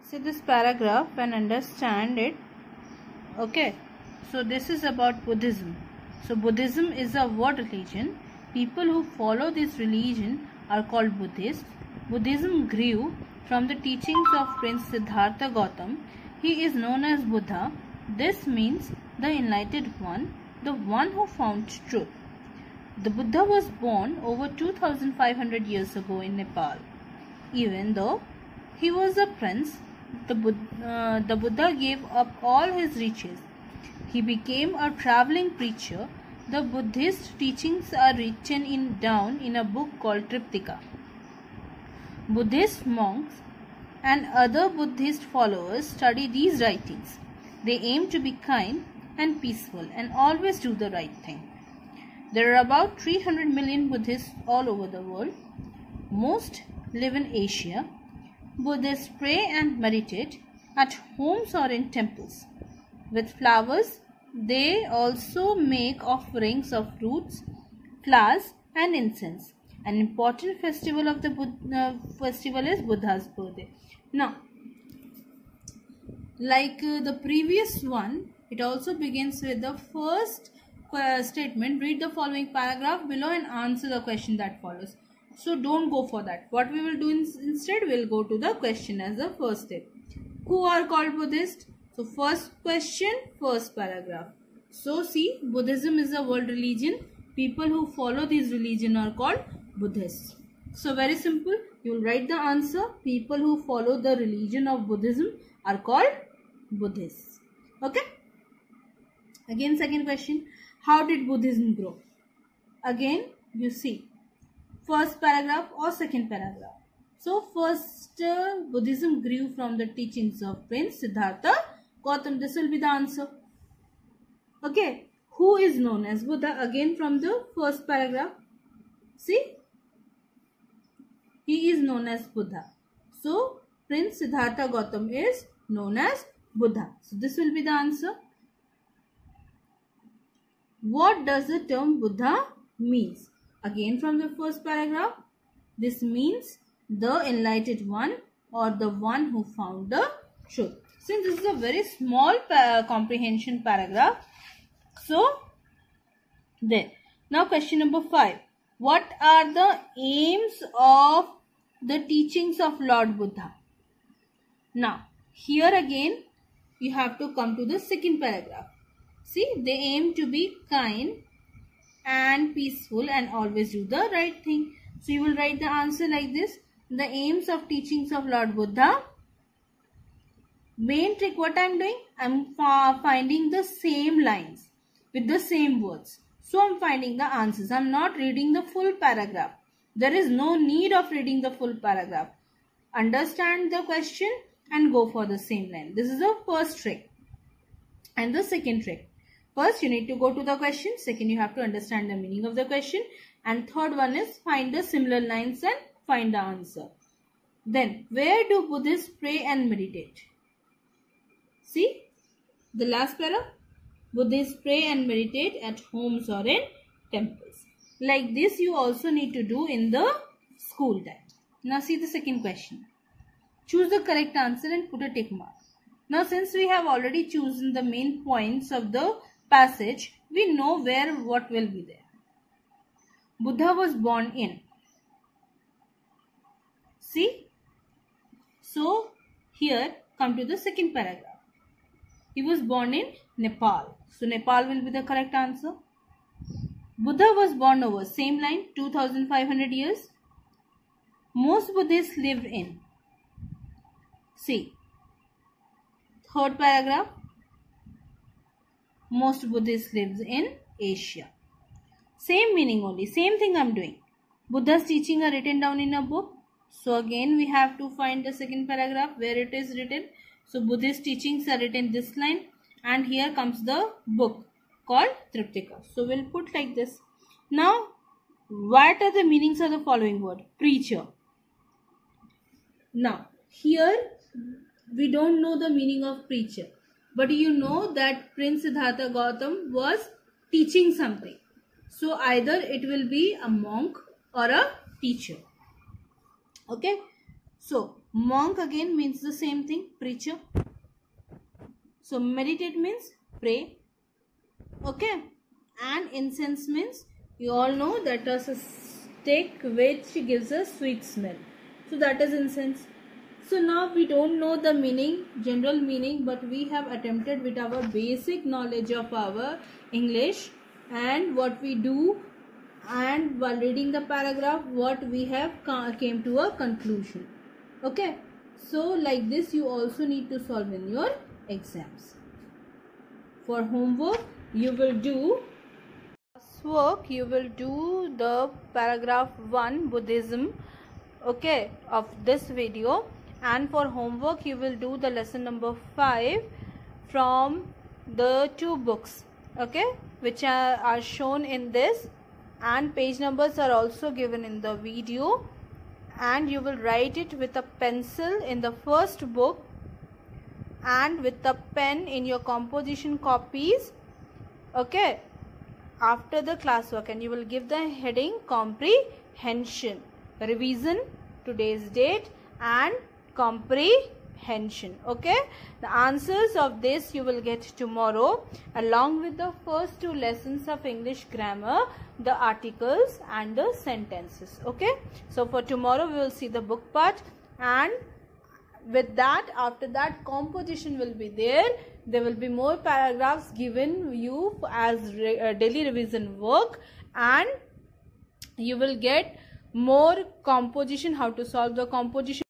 See this paragraph and understand it. Okay, so this is about Buddhism. So Buddhism is a world religion. People who follow this religion are called Buddhists. Buddhism grew from the teachings of Prince Siddhartha Gautama. He is known as Buddha. This means the enlightened one, the one who found truth. The Buddha was born over 2500 years ago in Nepal. Even though he was a prince, the Buddha gave up all his riches. He became a traveling preacher. The Buddhist teachings are written down in a book called Tripitaka. Buddhist monks and other Buddhist followers study these writings. They aim to be kind and peaceful and always do the right thing. There are about 300 million Buddhists all over the world. Most live in Asia. Buddhists pray and meditate at homes or in temples. With flowers, they also make offerings of fruits, flowers and incense. An important festival of the festival is Buddha's birthday. Now, like the previous one, it also begins with the first statement. Read the following paragraph below and answer the question that follows. So don't go for that. What we will do instead, we'll go to the question as the first step. Who are called Buddhist? So first question, first paragraph. So see, Buddhism is a world religion. People who follow this religion are called Buddhists. So very simple. You will write the answer. People who follow the religion of Buddhism are called Buddhists. Okay. Again, second question. How did Buddhism grow? Again, you see. First paragraph or second paragraph. So first, Buddhism grew from the teachings of Prince Siddhartha Gautama. This will be the answer. Okay. Who is known as Buddha? Again from the first paragraph. See. He is known as Buddha. So Prince Siddhartha Gautama is known as Buddha. So this will be the answer. What does the term Buddha means? Again from the first paragraph, this means the enlightened one or the one who found the truth. Since this is a very small comprehension paragraph, so there. Now question number 5. What are the aims of the teachings of Lord Buddha? Now here again you have to come to the second paragraph. See, they aim to be kind and peaceful and always do the right thing. So you will write the answer like this. The aims of teachings of Lord Buddha. Main trick what I am doing? I am finding the same lines with the same words. So I am finding the answers. I am not reading the full paragraph. There is no need of reading the full paragraph. Understand the question and go for the same line. This is the first trick. And the second trick. First, you need to go to the question. Second, you have to understand the meaning of the question. And third one is find the similar lines and find the answer. Then, where do Buddhists pray and meditate? See, the last paragraph. Buddhists pray and meditate at homes or in temples. Like this, you also need to do in the school time. Now, see the second question. Choose the correct answer and put a tick mark. Now, since we have already chosen the main points of the passage, we know where what will be there. Buddha was born in. See? So, here come to the second paragraph. He was born in Nepal. So, Nepal will be the correct answer. Buddha was born over same line 2500 years. Most Buddhists lived in. See. Third paragraph. Most Buddhists lives in Asia. Same meaning only. Same thing I am doing. Buddha's teaching are written down in a book. So again we have to find the second paragraph where it is written. So Buddhist teachings are written this line. And here comes the book called Tripitaka. So we'll put like this. Now what are the meanings of the following word? Preacher. Now here we don't know the meaning of preacher. But you know that Prince Siddhartha Gautama was teaching something. So either it will be a monk or a teacher. Okay. So Monk again means the same thing, preacher. So meditate means pray. Okay. And incense means, you all know that is a stick which gives a sweet smell. So that is incense. So now we don't know the meaning, general meaning, but we have attempted with our basic knowledge of our English and what we do, and while reading the paragraph what we have came to a conclusion. Okay. So like this you also need to solve in your exams. For homework you will do the paragraph 1 Buddhism, okay, of this video, and for homework you will do the lesson number 5 from the 2 books, okay, which are shown in this, and page numbers are also given in the video, and you will write it with a pencil in the first book and with the pen in your composition copies, okay, after the classwork, and you will give the heading comprehension, revision, today's date, and comprehension. Okay, the answers of this you will get tomorrow along with the first 2 lessons of English grammar, the articles and the sentences. Okay, so for tomorrow we will see the book part, and with that, after that, composition will be there. There will be more paragraphs given you as daily revision work, and you will get more composition, how to solve the composition.